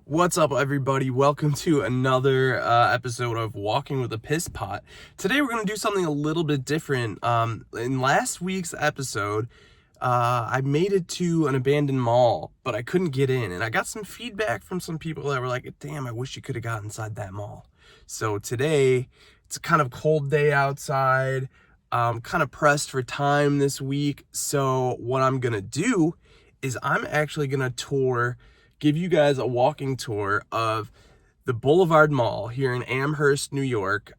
What's up, everybody? Welcome to another episode of Walking with a Piss Pot. Today we're going to do something a little bit different. In last week's episode, I made it to an abandoned mall, but I couldn't get in. And I got some feedback from some people that were like, damn, I wish you could have got inside that mall. So today, it's a kind of cold day outside. Kind of pressed for time this week. So what I'm going to do is I'm actually going to give you guys a walking tour of the Boulevard Mall here in Amherst, New York,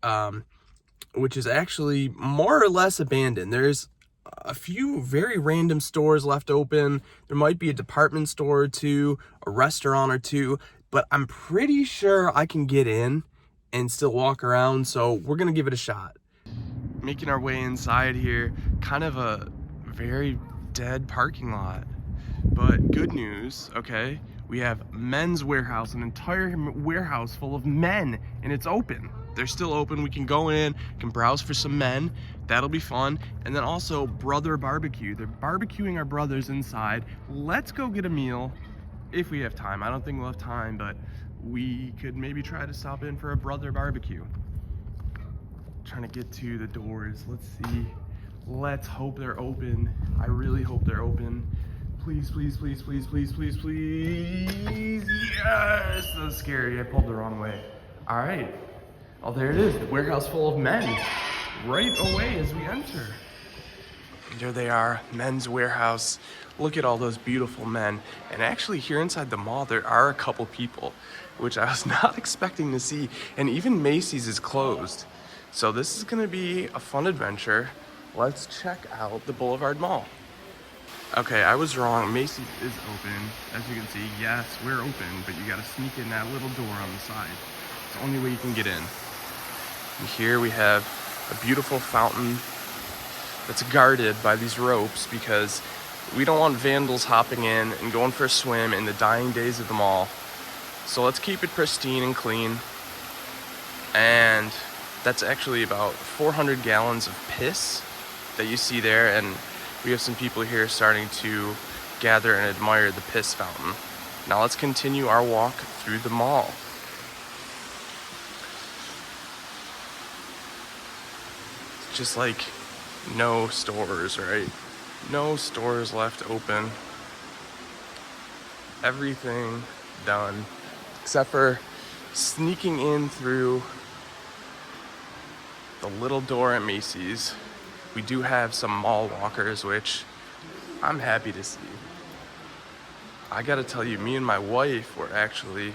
which is actually more or less abandoned. There's a few very random stores left open. There might be a department store or two, a restaurant or two, but I'm pretty sure I can get in and still walk around, so we're gonna give it a shot. Making our way inside here, kind of a very dead parking lot, but good news, okay? We have Men's Warehouse, an entire warehouse full of men, and it's open. They're still open. We can go in, can browse for some men. That'll be fun. And then also Brother Barbecue. They're barbecuing our brothers inside. Let's go get a meal if we have time. I don't think we'll have time, but we could maybe try to stop in for a Brother Barbecue. Trying to get to the doors. Let's see. Let's hope they're open. I really hope they're open. Please, please, please, please, please, please, please. Yes! That was scary. I pulled the wrong way. All right. Oh, there it is. The warehouse full of men. Right away as we enter. There they are. Men's Warehouse. Look at all those beautiful men. And actually here inside the mall, there are a couple people, which I was not expecting to see. And even Macy's is closed. So this is going to be a fun adventure. Let's check out the Boulevard Mall. Okay, I was wrong. Macy's is open. As you can see, yes, we're open, but you gotta sneak in that little door on the side. It's the only way you can get in. And here we have a beautiful fountain that's guarded by these ropes because we don't want vandals hopping in and going for a swim in the dying days of the mall. So let's keep it pristine and clean. And that's actually about 400 gallons of piss that you see there, and we have some people here starting to gather and admire the piss fountain. Now let's continue our walk through the mall. It's just like no stores, right? No stores left open. Everything done, except for sneaking in through the little door at Macy's. We do have some mall walkers, which I'm happy to see. I gotta tell you, me and my wife were actually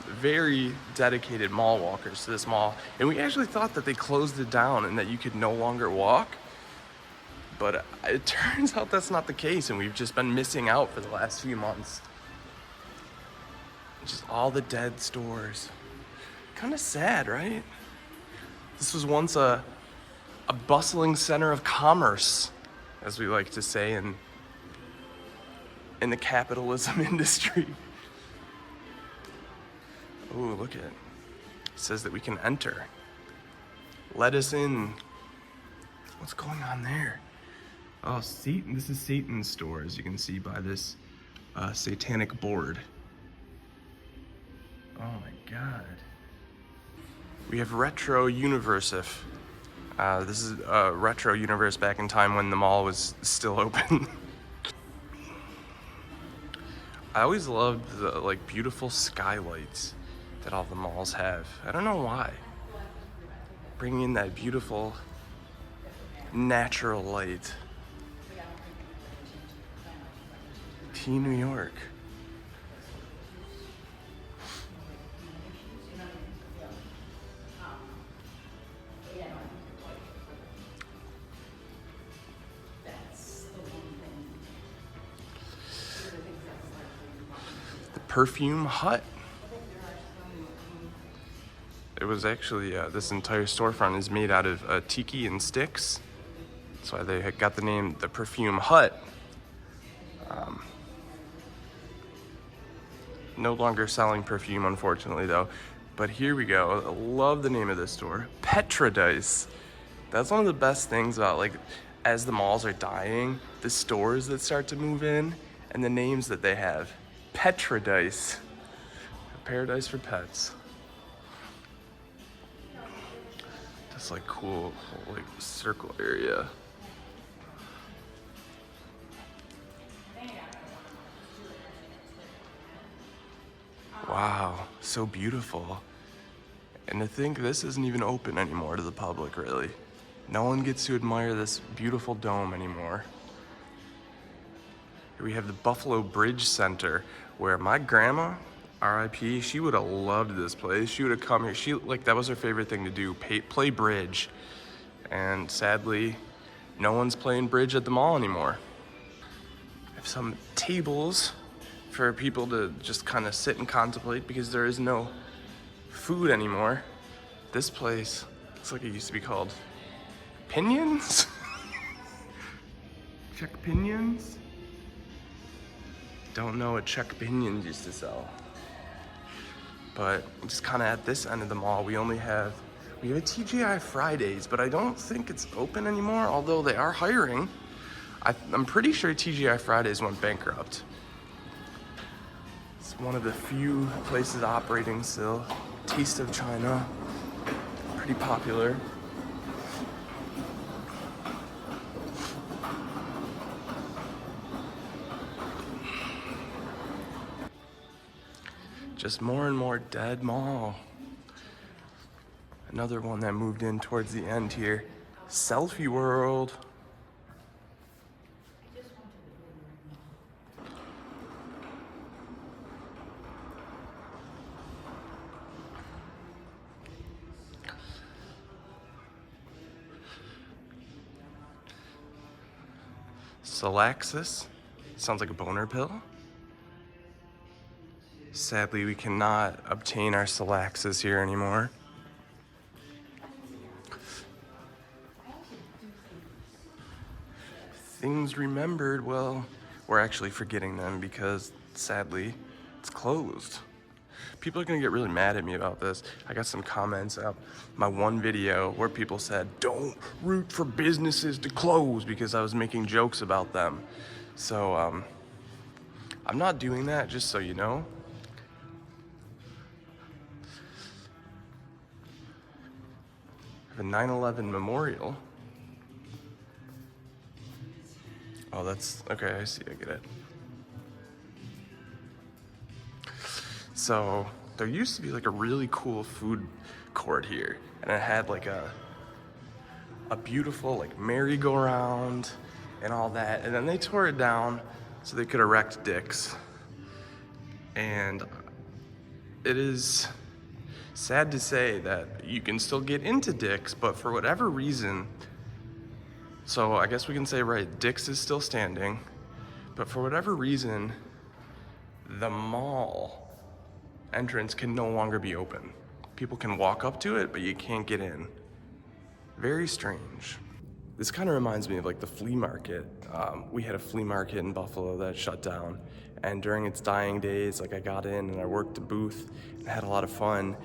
very dedicated mall walkers to this mall. And we actually thought that they closed it down and that you could no longer walk. But it turns out that's not the case, and we've just been missing out for the last few months. Just all the dead stores. Kind of sad, right? This was once a bustling center of commerce, as we like to say in the capitalism industry. Oh, look at it. It says that we can enter. Let us in. What's going on there? Oh, Satan. This is Satan's store, as you can see by this satanic board. Oh my God. We have Retro Universif. This is a retro universe back in time when the mall was still open. I always loved the beautiful skylights that all the malls have. I don't know why. Bringing in that beautiful natural light. Teen New York. Perfume Hut. It was actually, this entire storefront is made out of tiki and sticks. That's why they got the name the Perfume Hut. No longer selling perfume, unfortunately, though. But here we go. I love the name of this store. Petradise. That's one of the best things about, as the malls are dying, the stores that start to move in and the names that they have. Petradise. Paradise for pets. This like cool like circle area. Wow, so beautiful. And to think this isn't even open anymore to the public, really. No one gets to admire this beautiful dome anymore. Here we have the Buffalo Bridge Center, where my grandma, RIP, she would have loved this place. She would have come here. That was her favorite thing to do, play bridge. And sadly, no one's playing bridge at the mall anymore. I have some tables for people to just kind of sit and contemplate because there is no food anymore. This place looks like it used to be called Pinions? Check Pinions? Don't know what Check Pinions used to sell. But just kind of at this end of the mall, we have a TGI Fridays, but I don't think it's open anymore, although they are hiring. I'm pretty sure TGI Fridays went bankrupt. It's one of the few places operating still. Taste of China, pretty popular. Just more and more dead mall. Another one that moved in towards the end here. Selfie World. Salaxis. Sounds like a boner pill. Sadly, we cannot obtain our Salaxis here anymore. Things remembered, well, we're actually forgetting them because, sadly, it's closed. People are gonna get really mad at me about this. I got some comments out my one video where people said, don't root for businesses to close because I was making jokes about them. So, I'm not doing that, just so you know. The 9/11 memorial. Oh, that's okay. I see. I get it. So there used to be like a really cool food court here, and it had like a beautiful like merry-go-round and all that. And then they tore it down so they could erect Dick's. And it is sad to say that you can still get into Dick's, but for whatever reason, so I guess we can say, right, Dick's is still standing, but for whatever reason, the mall entrance can no longer be open. People can walk up to it, but you can't get in. Very strange. This kind of reminds me of like the flea market. We had a flea market in Buffalo that shut down, and during its dying days, like I got in and I worked the booth and had a lot of fun.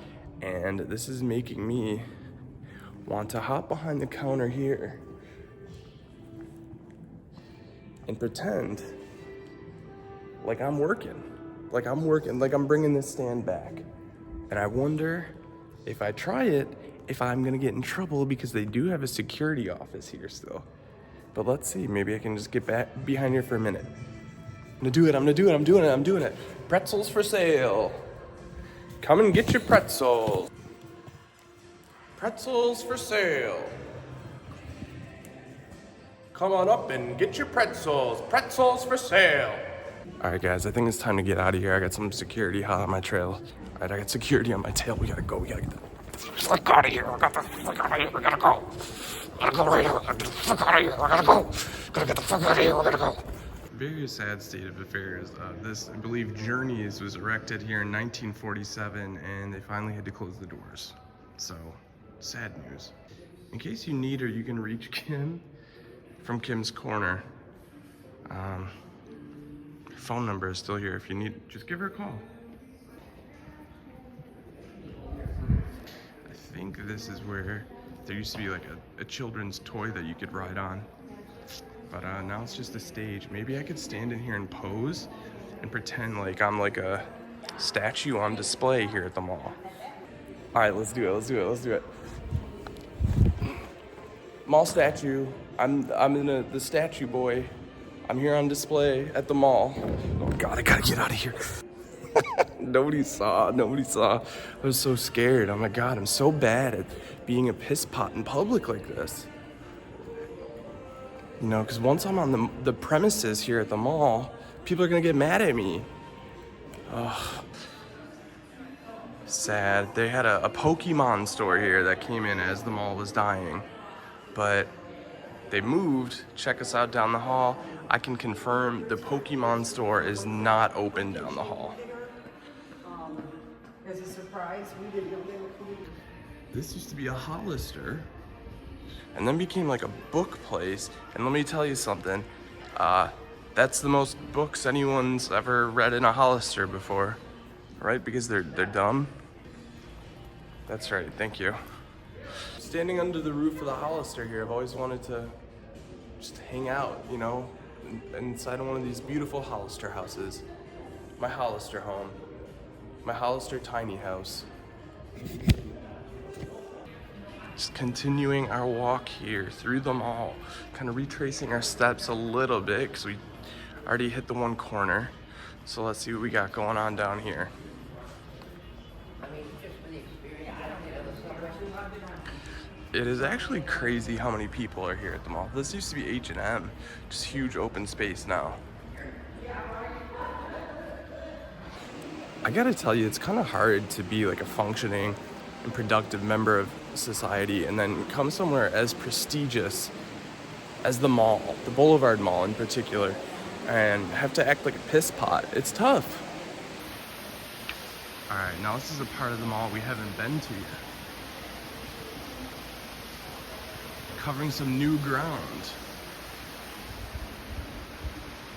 And this is making me want to hop behind the counter here and pretend like I'm working, like I'm bringing this stand back. And I wonder if I try it, if I'm gonna get in trouble because they do have a security office here still. But let's see, maybe I can just get back behind here for a minute. I'm gonna do it. Pretzels for sale. Come and get your pretzels. Pretzels for sale. Come on up and get your pretzels. Pretzels for sale. All right, guys, I think it's time to get out of here. I got some security hot on my trail. All right, I got security on my tail. We gotta go. We gotta get the fuck out of here. We gotta go. Gotta go right here. Get the fuck out of here. We gotta go. Gotta get the fuck out of here. We gotta go. Very sad state of affairs. This, I believe, Journeys was erected here in 1947, and they finally had to close the doors. So, sad news. In case you need her, you can reach Kim from Kim's Corner. Her phone number is still here. If you need, just give her a call. I think this is where there used to be like a children's toy that you could ride on. But now it's just a stage. Maybe I could stand in here and pose and pretend like I'm like a statue on display here at the mall. All right, let's do it. Mall statue. I'm in the statue boy. I'm here on display at the mall. Oh God, I gotta get out of here. Nobody saw. I was so scared. Oh my God, I'm so bad at being a piss pot in public like this. You know, because once I'm on the premises here at the mall, people are gonna get mad at me. Ugh. Sad. They had a Pokemon store here that came in as the mall was dying, but they moved. Check us out down the hall. I can confirm the Pokemon store is not open down the hall. As a surprise, we didn't know they were coming. This used to be a Hollister, and then became like a book place. And let me tell you something, that's the most books anyone's ever read in a Hollister before, right? Because they're dumb. That's right, thank you. Standing under the roof of the Hollister here, I've always wanted to just hang out, you know, inside of one of these beautiful Hollister houses. My Hollister home, my Hollister tiny house. Just continuing our walk here through the mall, kind of retracing our steps a little bit because we already hit the one corner. So let's see what we got going on down here. It is actually crazy how many people are here at the mall. This used to be H&M, just huge open space now. I gotta tell you, it's kind of hard to be like a functioning and productive member of society and then come somewhere as prestigious as the mall, the Boulevard Mall in particular, and have to act like a piss pot. It's tough. All right, now this is a part of the mall we haven't been to yet. Covering some new ground.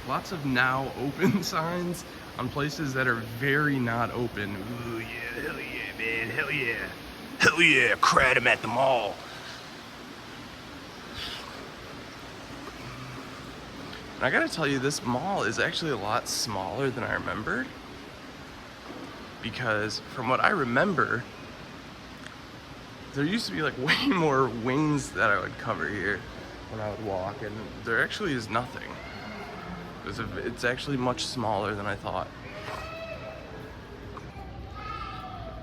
Lots of now open signs on places that are very not open. Ooh yeah, hell yeah, man, hell yeah. Hell yeah, crowd 'em at the mall. And I gotta tell you, this mall is actually a lot smaller than I remembered. Because from what I remember, there used to be like way more wings that I would cover here when I would walk, and there actually is nothing. It's actually much smaller than I thought.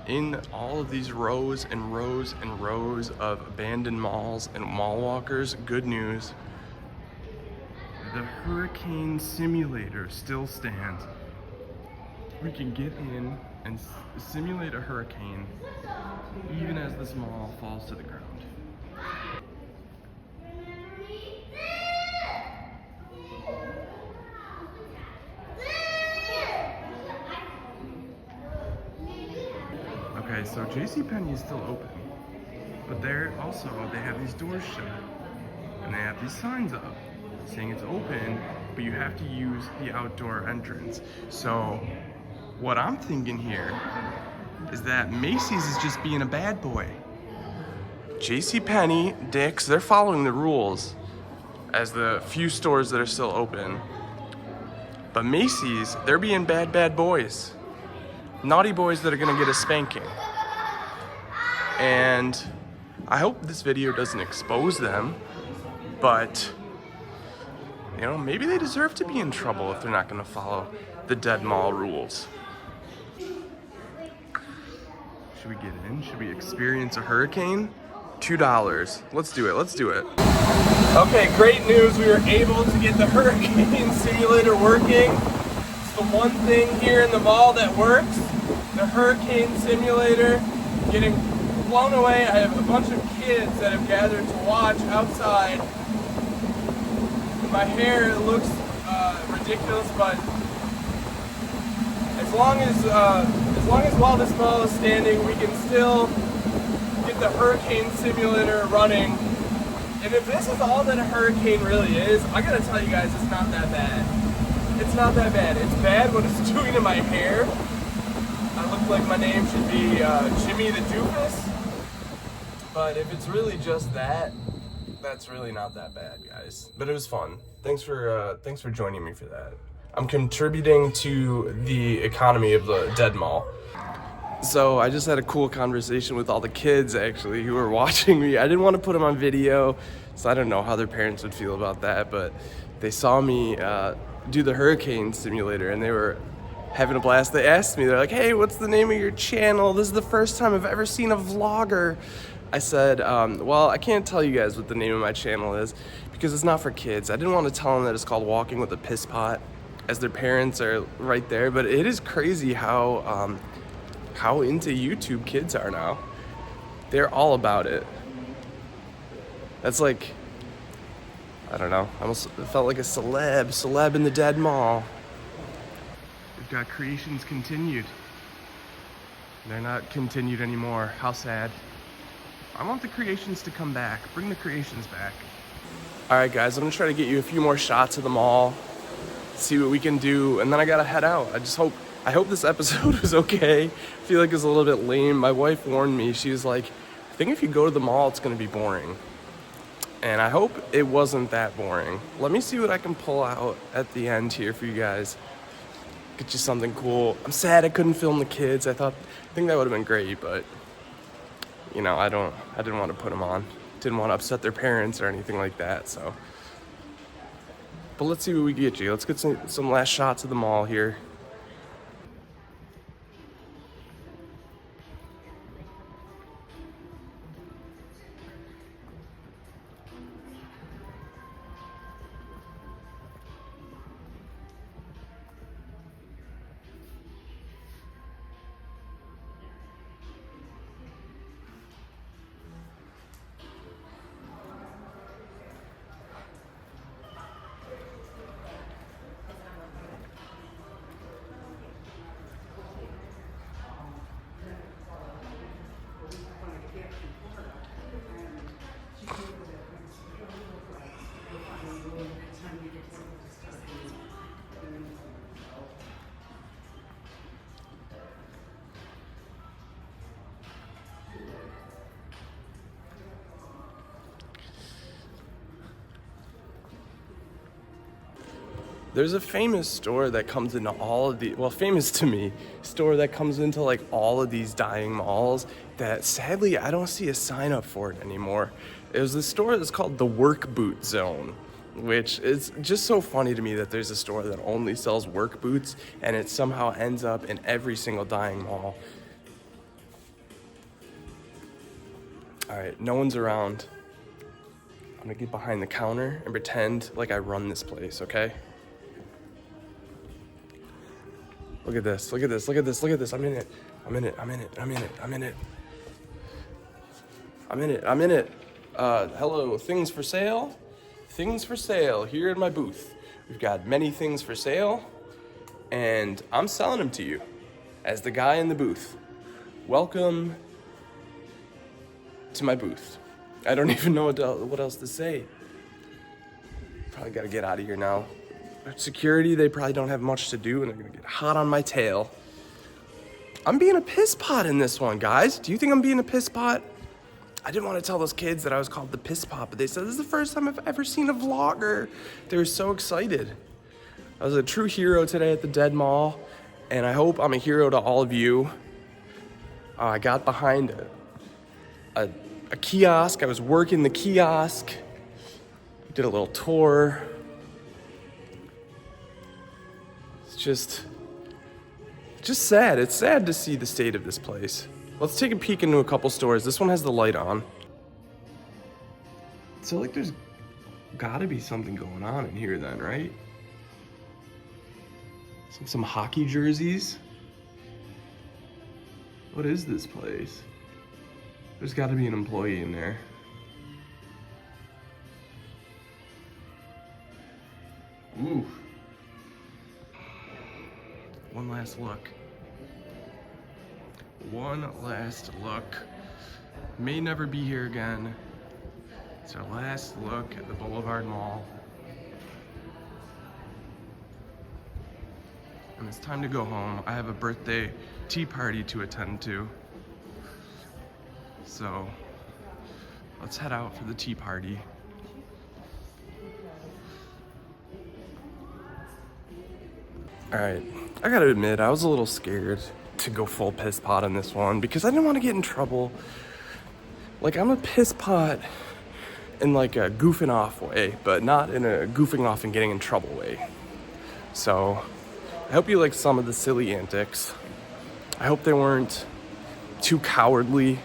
In all of these rows and rows and rows of abandoned malls and mall walkers, good news. The hurricane simulator still stands. We can get in and simulate a hurricane even as this mall falls to the ground. Okay, so JCPenney is still open, but they have these doors shut, and they have these signs up saying it's open, but you have to use the outdoor entrance. So what I'm thinking here is that Macy's is just being a bad boy. JCPenney, Dick's, they're following the rules as the few stores that are still open. But Macy's, they're being bad boys. Naughty boys that are gonna get a spanking. And I hope this video doesn't expose them, but you know, maybe they deserve to be in trouble if they're not gonna follow the dead mall rules. Should we get in? Should we experience a hurricane? $2. Let's do it. Okay, great news. We were able to get the hurricane simulator working. It's the one thing here in the mall that works. The hurricane simulator. Getting blown away. I have a bunch of kids that have gathered to watch outside. My hair looks ridiculous, but as long as while this mall is standing, we can still get the hurricane simulator running. And if this is all that a hurricane really is, I gotta tell you guys, it's not that bad. It's not that bad. It's bad what it's doing to my hair. I look like my name should be Jimmy the Doofus. But if it's really just that, that's really not that bad, guys. But it was fun. Thanks for joining me for that. I'm contributing to the economy of the dead mall. So I just had a cool conversation with all the kids actually who were watching me. I didn't want to put them on video, so I don't know how their parents would feel about that, but they saw me do the hurricane simulator and they were having a blast. They asked me, they're like, hey, what's the name of your channel? This is the first time I've ever seen a vlogger. I said, well, I can't tell you guys what the name of my channel is because it's not for kids. I didn't want to tell them that it's called Walking with a Piss Pot, as their parents are right there, but it is crazy how into YouTube kids are now. They're all about it. That's like, I don't know, I almost felt like a celeb in the dead mall. We've got creations continued. They're not continued anymore. How sad. I want the creations to come back. Bring the creations back. All right, guys, I'm gonna try to get you a few more shots of the mall, see what we can do, and then I gotta head out. I hope this episode was okay. I feel like it's a little bit lame. My wife warned me. She was like, I think if you go to the mall, it's gonna be boring. And I hope it wasn't that boring. Let me see what I can pull out at the end here for you guys. Get you something cool. I'm sad I couldn't film the kids. I think that would have been great, but you know, I didn't want to put them on. Didn't want to upset their parents or anything like that, so. But let's see what we get you. Let's get some last shots of the mall here. There's a famous store that comes into all of the, well, famous to me, store that comes into like all of these dying malls that sadly I don't see a sign up for it anymore. It was a store that's called the Work Boot Zone, which is just so funny to me that there's a store that only sells work boots and it somehow ends up in every single dying mall. All right, no one's around. I'm gonna get behind the counter and pretend like I run this place, okay? Look at this, look at this, look at this, look at this. I'm in it. I'm in it, I'm in it, I'm in it, I'm in it. I'm in it, I'm in it. Hello, things for sale? Things for sale here in my booth. We've got many things for sale, and I'm selling them to you as the guy in the booth. Welcome to my booth. I don't even know what else to say. Probably gotta get out of here now. Security, they probably don't have much to do and they're gonna get hot on my tail. I'm being a piss pot in this one, guys. Do you think I'm being a piss pot? I didn't want to tell those kids that I was called the piss pot, but they said this is the first time I've ever seen a vlogger. They were so excited. I was a true hero today at the Dead Mall, and I hope I'm a hero to all of you. I got behind a kiosk. I was working the kiosk. Did a little tour. It's just sad. It's sad to see the state of this place. Let's take a peek into a couple stores. This one has the light on. So like there's gotta be something going on in here then, right? Some hockey jerseys. What is this place? There's gotta be an employee in there. Ooh. One last look. One last look. May never be here again. It's our last look at the Boulevard Mall. And it's time to go home. I have a birthday tea party to attend to. So let's head out for the tea party. Alright, I gotta admit, I was a little scared to go full piss pot on this one because I didn't want to get in trouble. Like, I'm a piss pot in like a goofing off way, but not in a goofing off and getting in trouble way. So, I hope you like some of the silly antics. I hope they weren't too cowardly.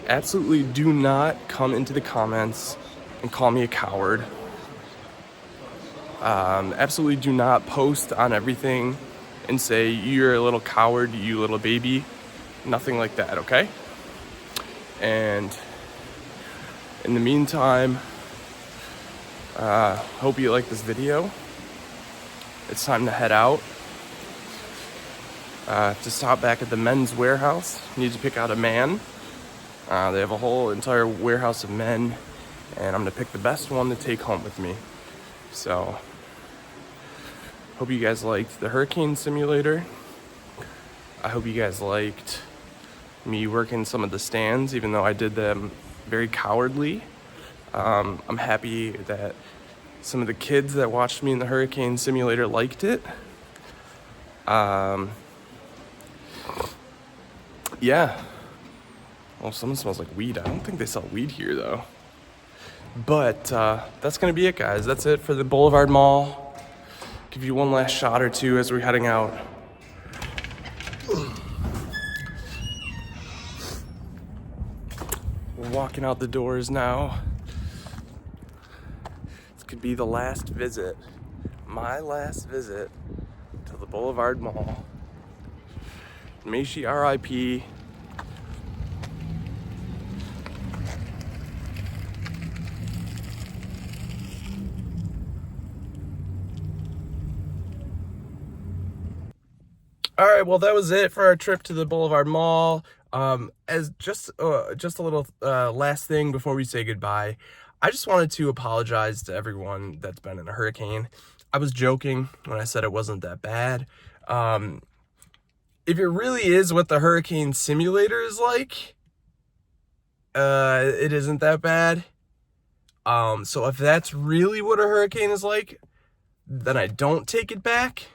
Absolutely do not come into the comments and call me a coward. Absolutely do not post on everything and say, you're a little coward, you little baby. Nothing like that, okay? And in the meantime, hope you like this video. It's time to head out. To stop back at the men's warehouse. Need to pick out a man. They have a whole entire warehouse of men, and I'm gonna pick the best one to take home with me. So, hope you guys liked the hurricane simulator. I hope you guys liked me working some of the stands, even though I did them very cowardly. I'm happy that some of the kids that watched me in the hurricane simulator liked it. Yeah. Well, someone smells like weed. I don't think they sell weed here, though. But that's going to be it, guys. That's it for the Boulevard Mall. Give you one last shot or two as we're heading out. We're walking out the doors now. This could be the last visit. My last visit to the Boulevard Mall. May she R.I.P. All right, well, that was it for our trip to the Boulevard Mall. As just a little last thing before we say goodbye, I just wanted to apologize to everyone that's been in a hurricane. I was joking when I said it wasn't that bad. If it really is what the hurricane simulator is like, it isn't that bad. So if that's really what a hurricane is like, then I don't take it back.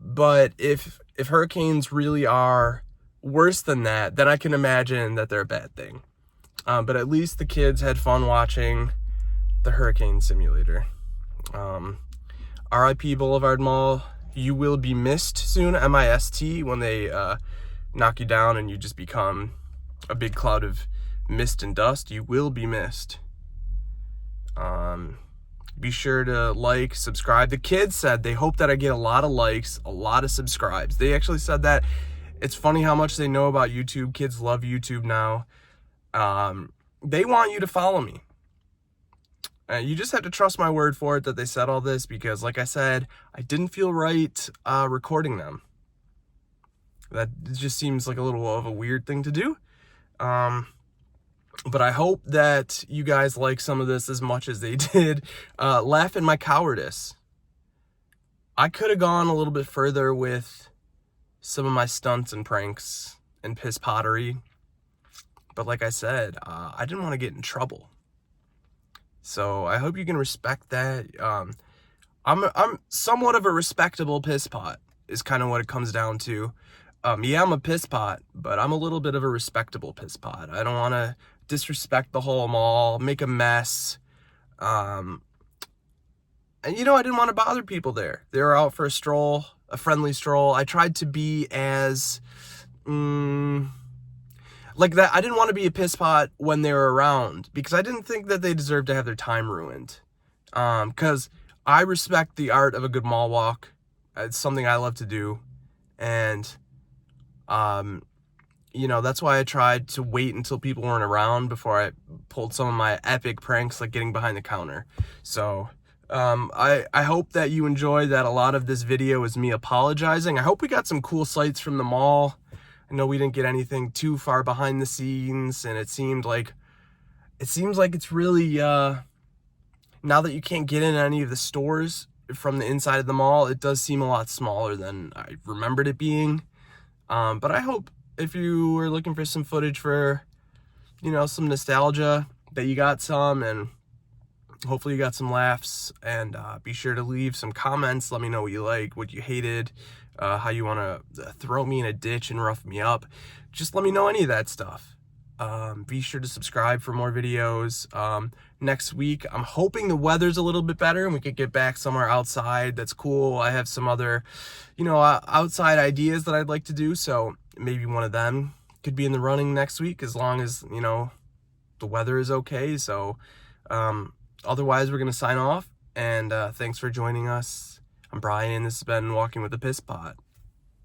But if hurricanes really are worse than that, then I can imagine that they're a bad thing. But at least the kids had fun watching the hurricane simulator. RIP Boulevard Mall. You will be missed soon, M-I-S-T, when they knock you down and you just become a big cloud of mist and dust. You will be missed. Be sure to like, subscribe. The kids said they hope that I get a lot of likes, a lot of subscribes. They actually said that. It's funny how much they know about YouTube. Kids love YouTube now. They want you to follow me. You just have to trust my word for it that they said all this, because like I said, I didn't feel right recording them. That just seems like a little of a weird thing to do. But I hope that you guys like some of this as much as they did. Laugh at my cowardice. I could have gone a little bit further with some of my stunts and pranks and piss pottery. But like I said, I didn't want to get in trouble. So I hope you can respect that. I'm somewhat of a respectable piss pot is kind of what it comes down to. Yeah, I'm a piss pot, but I'm a little bit of a respectable piss pot. I don't want to disrespect the whole mall, make a mess. And I didn't want to bother people there. They were out for a stroll, a friendly stroll. I tried to be as, like that. I didn't want to be a piss pot when they were around, because I didn't think that they deserved to have their time ruined. Because I respect the art of a good mall walk. It's something I love to do. And, that's why I tried to wait until people weren't around before I pulled some of my epic pranks, like getting behind the counter. So, I hope that you enjoyed that. A lot of this video is me apologizing. I hope we got some cool sights from the mall. I know we didn't get anything too far behind the scenes, and it seems like it's really, now that you can't get in any of the stores from the inside of the mall, it does seem a lot smaller than I remembered it being. But I hope if you were looking for some footage for, some nostalgia, that you got some. And hopefully you got some laughs, and be sure to leave some comments. Let me know what you like, what you hated, how you want to throw me in a ditch and rough me up. Just let me know any of that stuff. Be sure to subscribe for more videos. Next week, I'm hoping the weather's a little bit better and we could get back somewhere outside that's cool. I have some other, outside ideas that I'd like to do, so maybe one of them could be in the running next week, as long as, the weather is okay. So, otherwise, we're going to sign off, and thanks for joining us. I'm Brian, and this has been Walking with a Piss Pot.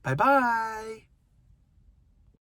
Bye-bye!